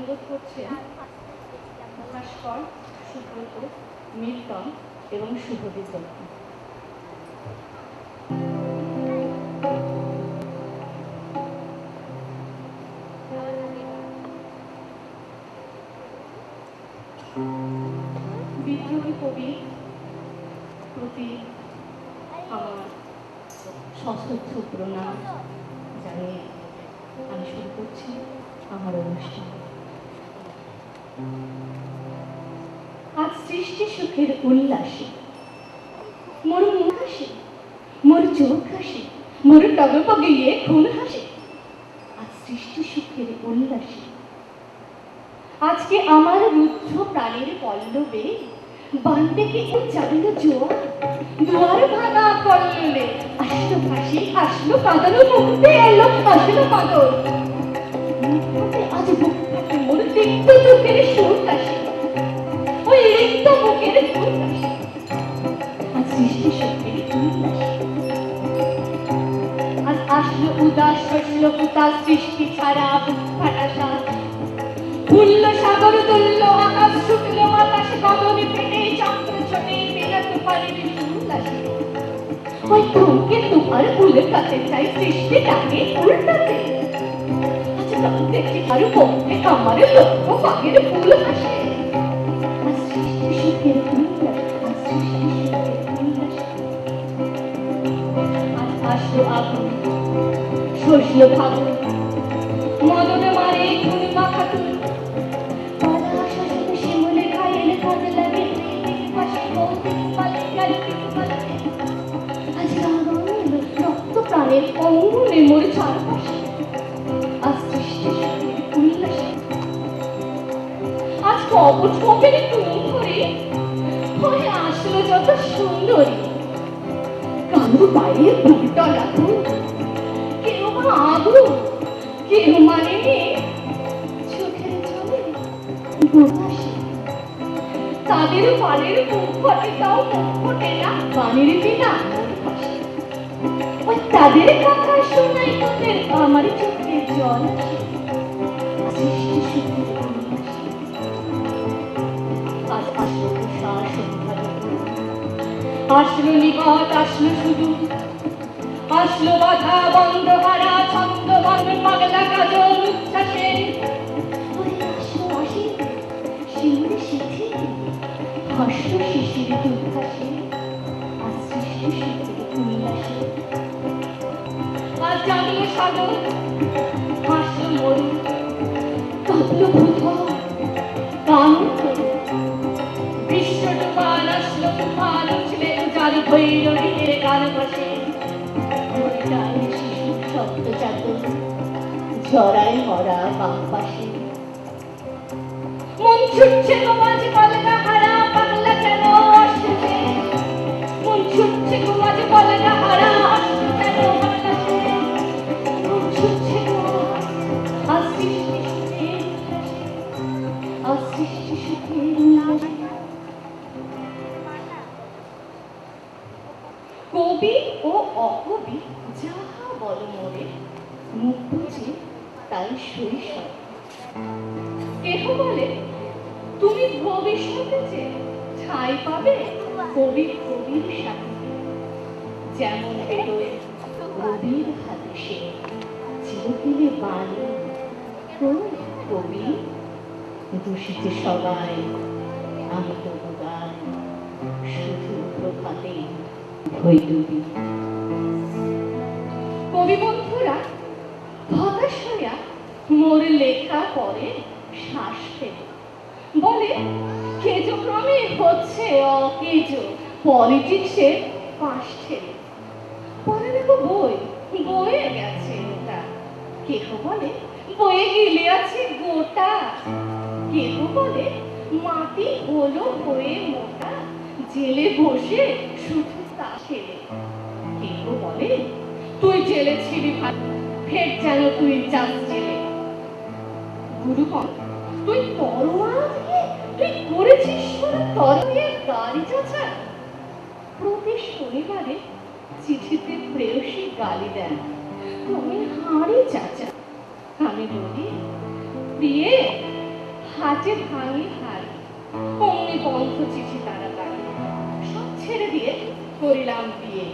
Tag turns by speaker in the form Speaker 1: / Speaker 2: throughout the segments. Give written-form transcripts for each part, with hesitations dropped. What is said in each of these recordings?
Speaker 1: অনুরোধ করছেন ভাস্কর, সুব্রত, মিল্টন এবং শুভদীপ দত্ত। বিদ্রোহী কবি প্রতি আমার সশ্রদ্ধ প্রণাম জানিয়ে আমি শুরু করছি আমার অনুষ্ঠান। আজ সৃষ্টি সুখের উল্লাসে মোর মুখ হাসে, মোর চোখ হাসে, মোর টগপগিয়ে খুন হাসে। আজ সৃষ্টি সুখের উল্লাসে আজকে আমার রুদ্ধ প্রাণের পল্লবে বান থেকে চাইল জোয়ার, দুয়ার ভাঙা কল্লোলে আসলো হাসি, আসলো কাঁদানো মুক্তি এলো, আসলো পাগল আজ বুক থেকে মোর তিক্ত চোখের সুর হাসি, ওই রিক্ত বুকের ফুল হাসি। আজ সৃষ্টি সুখের উল্লাসে আজ আসলো উদাস শস্য পুতা সৃষ্টি ছাড়া বুক ফাটা সাজ, ফুল্ল সাগর তুল্য আকাশ শুকলো বাতাস গগনে পেটে চক্র ছোটে বিনা তুফানের উল্লাসে। ওই থমকে তোমার উল্কাতে চাই সৃষ্টিটাকে উল্টাতে। আচ্ছা তখন দেখি আর পক্ষে আমার লক্ষ্য পাখির ফুল হাসে। আজ সৃষ্টি সুখের উল্লাস, আজ সৃষ্টি সুখের উল্লাস। আজ আসলো আগুন শস্য ভাবন মদনে মারে খুন মাখা তুল, প্রাণের অঙ্গনে মোর চারপাশে আজ সৃষ্টি সুখের উল্লাসে। আজ কবচ কপের টুন ধরে হয়ে আসলো যত সুন্দরী, কারো বাইরে বুকটা লাগু, কেউ বা আগ্রহ, কেউ মানে চোখের জলে গোলাসে। তাদের পাড়ের মুখ ফটে তাও মুখ ফটে না গানের বিনা তাদের কথা শোনাই তোদের আমার চোখে জল আসে। সৃষ্টি সুখের উল্লাসে আজ আসলো তুষার সন্ধ্যা, আসলো নিকট, আসলো শুধু, আসলো বাধা বন্ধ হারা ছন্দ বন্ধ পাগলা কাজল উচ্ছ্বাসে। আসলো আসে শিউরে শিথি হাসলো শিশির দুর্ঘাসে। আজ সৃষ্টি সুখের উল্লাসে আজ জাগলো সাগর, হাসলো মরু, কাঁদলো ভূধর, গান বিশ্ব তুফান আসলো তুফান উঠলে উজাড় ভৈর ঋণের গান বসে। শিশু শব্দ চাদর ঝরায় মরা বাম পাশে। মন ছুটছে গোমাজ বলগা হারা পাগলা কেন আসছে, মন ছুটছে গোমাজ বলগা হারা আসছে কেন বাতাসে। মন ছুটছে গোমাজ আজ সৃষ্টি সুখের উল্লাসে, আজ সৃষ্টি সুখের উল্লাসে। কবি ও অকবি যাহা বল মোরে মুখ বুঝে তাই শৈশব। কেহ বলে তুমি ভবিষ্যতে যে ঠাঁই পাবে কবি কবির সাথে, যেমন বেরোয় কবির হাতে সে চিরদিনে বাণী কবি। দূষিত সবাই আমি তবু গান শুধু প্রভাতে ভৈরবী। কবি বন্ধুরা হতাশ হইয়া মোর লেখা পরে শ্বাস ফেলে বলে কেজক্রমে হচ্ছে অকেজ, পলিটিক্সে পাশ ঠেলে। পরে দেখো বই বয়ে গেছে ওটা, কেহ বলে বয়ে গিলে আছে গোটা, কেহ বলে মাটি হলো হয়ে মোটা, জেলে বসে শুধু তা খেলে। কেহ বলে তুই জেলে ছিলি ভাই, ফের যেন তুই যাস জেলে। গুরুকণ তুই তরোয়াল দিয়ে তুই করেছিস তরোয়াল গাড়ি চাচা। প্রতি শনিবারে চিঠিতে প্রেয়সী গালি দেন, তুমি হাঁড়ি চাচা। আমি বলি প্রিয়ে হাটে ভাঙি হার, অমনি বন্ধ চিঠি তাড়াতাড়ি, সব ছেড়ে দিয়ে করিলাম বিয়ে।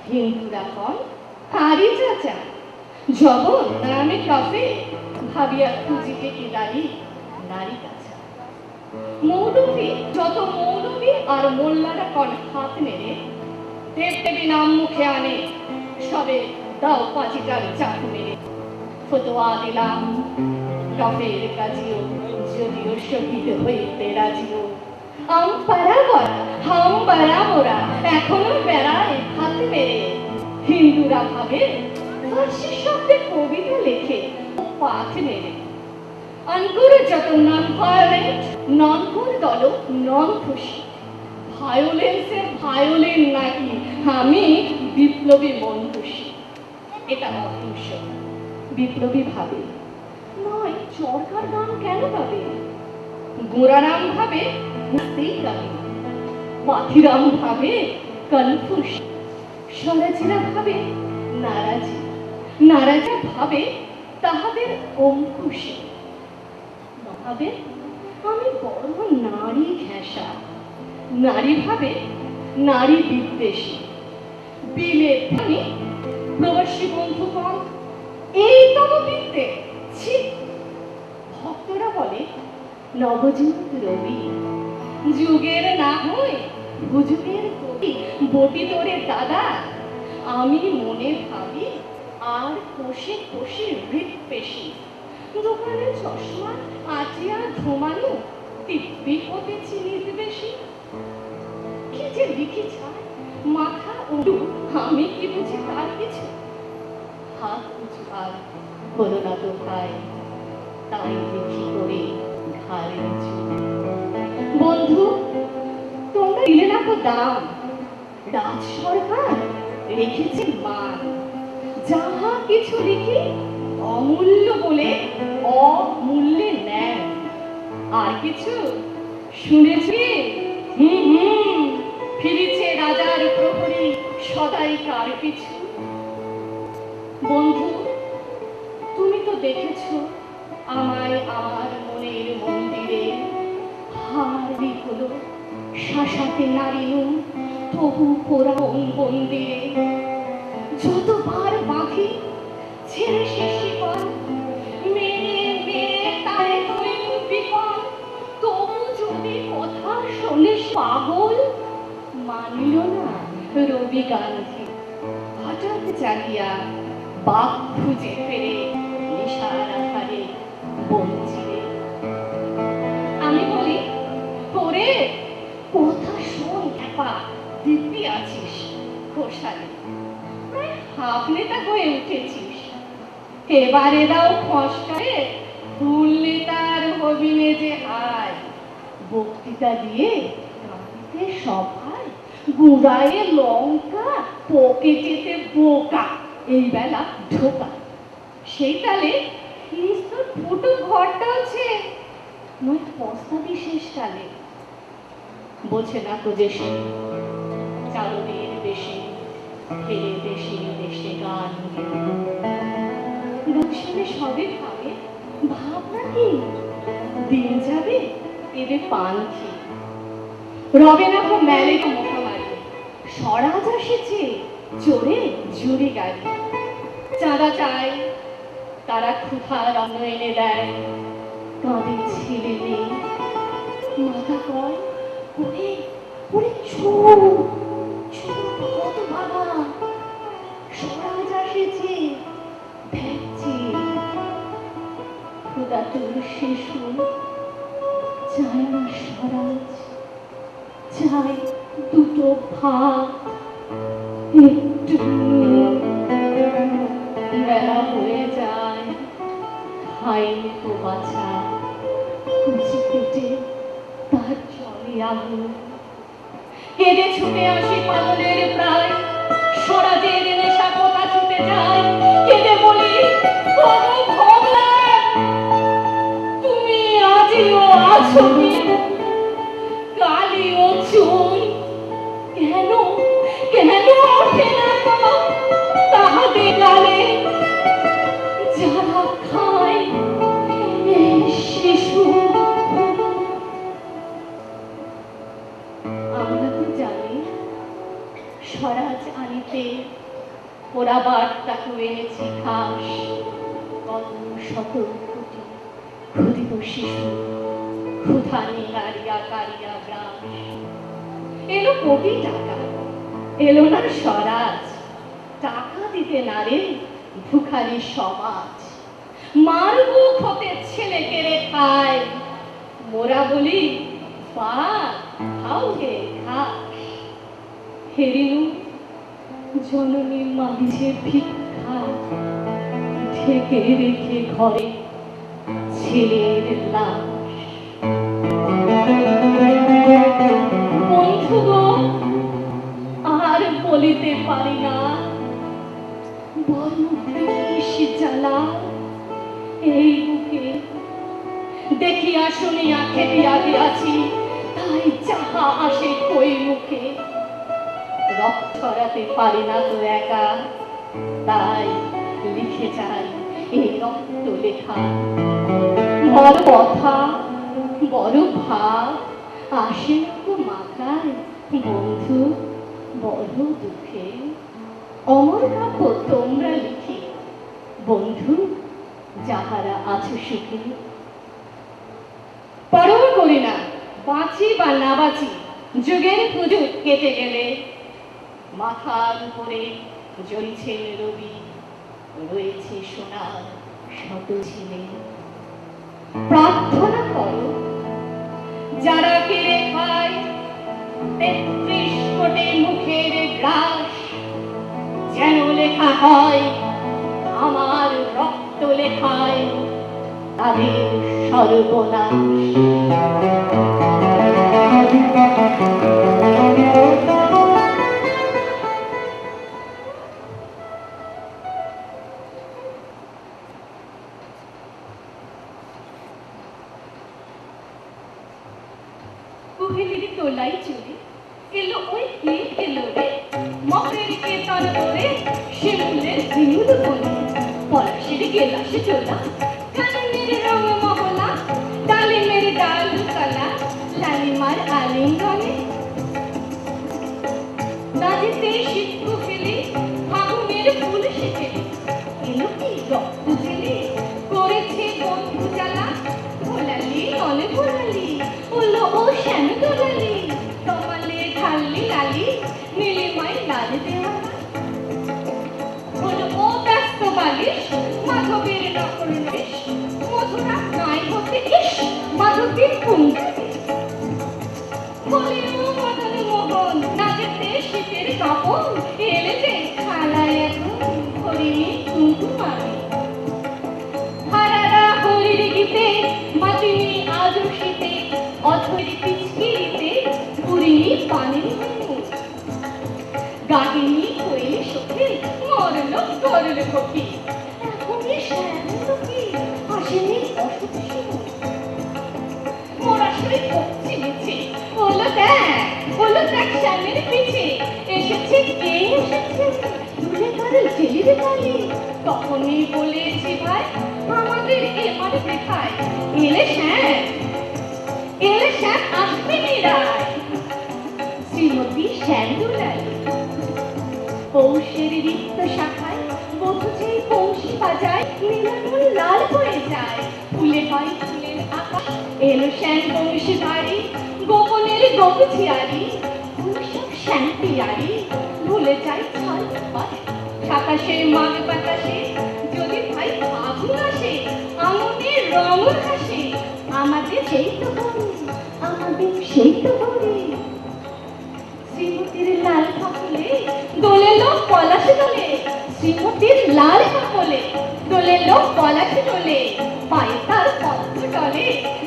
Speaker 1: হিন্দুরা কন হারি চাচা, জবন নামে কাফে, ভাবিয়া খুঁজিতে কি দাঁড়ি নারী কাছা। মৌলবী যত মৌলবী আর মোল্লারা কন হাত নেড়ে, দেব দেবী নাম মুখে আনে, সবে দাও পাঁচিটার চাক মেরে। ফতোয়া দিলাম কাফের কাজিও, যদিও শহীদ হইতে রাজিও। আম পাড়া গড়া হাম বাড়া মোরা, এখনো বেড়ায় হাত মেরে। হিন্দুরা ভাবে ফার্সি শব্দে কবিতা লেখে পাঠ মেরে। আনকুরে যত নন ভায়োলেন্ট, নন করে দল নন খুশি। ভায়োলেন্সের ভায়োলেন নাকি, আমি বিপ্লবী মন খুশি। এটা অহিংস বিপ্লবী ভাবে, নয় চরকার গান কেন পাবে? গোরারাম ভাবে পাথিরাম ভাবে কনফুস, স্বরাজিরা ভাবে নারাজি, নারাজা ভাবে তাহাদের অঙ্কুশী। ভাবে আমি বড় নারী ঘেঁষা, নারী ভাবে নারী বিদ্বেষী। বিলে আমি প্রবাসী বন্ধুগণ এই তব বিদ্যে ছি। ভক্তরা বলে নবযুগ রবি, যুগের না হয় হুজুগের কবি। বটি তোরে দাদা, আমি মনে ভাবি আর কোষে কোষে হৃৎপেশী। দোকানে চশমা আটিয়া ঘুমানো, দিব্যি হতেছি নির্বেশী। কি যে লিখি ছাড় মাথা উড়ু, আমি কি বুঝি তার কিছু? হাত উঁচু আর হলো না তো ভাই, তাই লিখি করে ঘাড়ে নিচু। বন্ধু তোমরা দিলে না তো দাম, রাজ সরকার রেখেছে মান। যাহা কিছু লিখি অমূল্য বলে অমূল্যে নেন। আর কিছু শুনেছি? ফিরিছে রাজার প্রহরী সদাই কার পিছু। বন্ধু তুমি তো দেখেছো আমায় আমার মনের মন্দিরে। হারি হলো শাসাতে নারিনু, তবু পোড়াও মন্দিরে। যতবার বাঁধি ছেড়ে সে শিকল, মেরে মেরে তারে হইল বিকল। তবু যদি কথা শোনে পাগল, মানিল না রবি গান্ধী। হঠাৎ জাগিয়া বাঘ খুঁজে ফেরে নেশার আধারে বঞ্চিরে। আমি বলি ওরে কথা শোন খ্যাপা, দিব্যি আছিস ঘোষালে, প্রায় হাফ নেতা হয়ে উঠেছিস। এবারে দাও ফসকারে ফুল নেতার হবিনে যে হায়। বক্তৃতা দিয়ে গাড়িতে সভায় গুড়ায়ে লঙ্কা, পকেটেতে বোকা, এই বেলা ঢোকা। সেই তালে নিস্তর ফুটো ঘরটা আছে, নয় পস্তাবি শেষ কালে। বোঝে না তো যে সে চালনের বেশি, ফেলে দেশে দেশে গান শুনে সবে ভাবে ভাবনা কি দিন যাবে এদের পান্থি। রবে না তো ম্যালেরিয়া মহামারী, স্বরাজ আসেছে চোরে জুড়ি গাড়ি। চাঁদা চায় তারা ক্ষুধার অন্ন এনে দেয়, কাঁদে ছেলে মেয়ে। মাথা কয় ওরে ওরে চোর কত বাবা, স্বরাজ আসেছে দেখছি। ক্ষুধাতুর শিশু চায় না স্বরাজ, চায় দুটো ভাত একটু। বেলা হয়ে যায় খাইনি তো বাছা, কুচি পেটে তার জলে আগুন। কেঁদে ছুটে আসি পাগলের প্রায়, স্বরাজের নেশা কথা ছুটে যায়। কেঁদে বলি ও ভগবান, তুমি আজিও আছো কি? কালিও চুল কেন কেন ওঠে না তাহাদের গালে? যারা খায় এই শিশু রক্তে ওরা বার্তাকে এনেছে ঘাস, কত শত কোটি ক্ষুদিত শিশু ক্ষুধা নিহারিয়া কারিয়া গ্রাস। এলো কোটি টাকা, এলো না স্বরাজ, টাকা দিতে না রে ভিখারি সমাজ। মার বুক হতে ছেলে কেড়ে খায়, মোরা বলি বাঘ খাও গে ঘাস। হেরিনু জননীর মাঝে ভিক্ষা ঢেকে রেখে ঘরে ছেলের লাশ। বন্ধু গো আর বলিতে পারি না, বড় বেশি জ্বালা এই বুকে। দেখিয়া শুনিয়া খেপিয়া গিয়াছি, তাই যাহা আসে কই মুখে। রক্ত ছড়াতে পারি না তো একা, তাই লিখে যাই এই রক্ত লেখা। বড় কথা বড় ভাব আসে তো মাথায় বন্ধু বড় দুঃখে। অমর কাব্য তোমরা লিখি বন্ধু যাহারা আছো সুখে। পরোয়া করি না বাঁচি বা না বাঁচি, যুগের হুজুগ কেটে গেলে মাথার উপরে জ্বলছে রবি, রয়েছে সোনার শত ছিলে। প্রার্থনা করো যারা কেড়ে খায় ৩৩ কোটি মুখের গ্রাস, যেন লেখা হয় আমার রক্ত লেখায় তাদের সর্বনাশ। কুহেলির তোলাই চুরি এলো ওই কে এলো রে, মকের কেতন ধরে শিমুলের ঝিনুল বনে। পলাশের গেলাসে চোলা, কাননের রং মহলা, ডালিমের ডাল কালা, লালিমার আলিঙ্গনে। দাদিতে শিক্ষু ফেলে ফাগুনের ফুল সেচেলে, এলো কি রক্ত জেলে করেছে বন্ধু জ্বালা। ভোলালি অনে ভোলালি হলো ও শ্যাম দোলালি, তোমালে ঢাললি লালি নীলিমাই লাল দেওয়ালা। হলো ও ব্যস্ত বালিশ মাধবের নকল বেশ, মধুরা নাই হতে ইস মাধবীর কুঞ্জে। বলে ও মদন মোহন নাচেতে শীতের কাপড়, এলে যে খালায় এখন হরিণী কুঙ্কুমারি। হারারা হরির গীতে মাতিনি আজ শীতে, অথরি পিচকিরিতে পুরিনি পানির মুখ। গাগিনী হইলে সখী মরল করল কপি, এখনই শ্যাম সখী আসেনি অসুখ শিমুল। মোরা শুই পড়ছি মিছে, হলো দেখ শ্যামের পিছে এসেছে কে এসেছে, দূরে কারো জেলির কালি। তখনই বলেছি ভাই আমাদের এবার দেখায়, এলে শ্যাম আসবে নিরায়। শ্রীমতী শ্যাম দুলালি পৌষের রিক্ত শাখায় বধূ বংশী বাজায়, নীলাচল লাল হয়ে যায় ফুলে হয় ফুলের আকাশ। এলো শ্যাম বংশী ভারী গোপনের গোপঝিয়ারি, সব শ্যাম পিয়ারি ভুলে যায় ছল সাতাশে মাঘ বাতাসে। যদি ভাই ফাগুন আসে আঙুনের রঙ হাসে, আমাদের সেই তো ঘরে, আমাদের সেই তো ঘরে। শ্রীমতীর লাল কাপড়ে দোলে লোক পলাশে দোলে, শ্রীমতীর লাল কাপড়ে দোলে লোক পলাশে দোলে। পায়ে তার পদ্ম টলে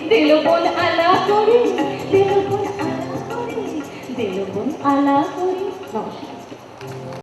Speaker 1: দিল বোন আলা করে, দিল বোন আলা করে, দিল বোন আলা করে। নমস্কার।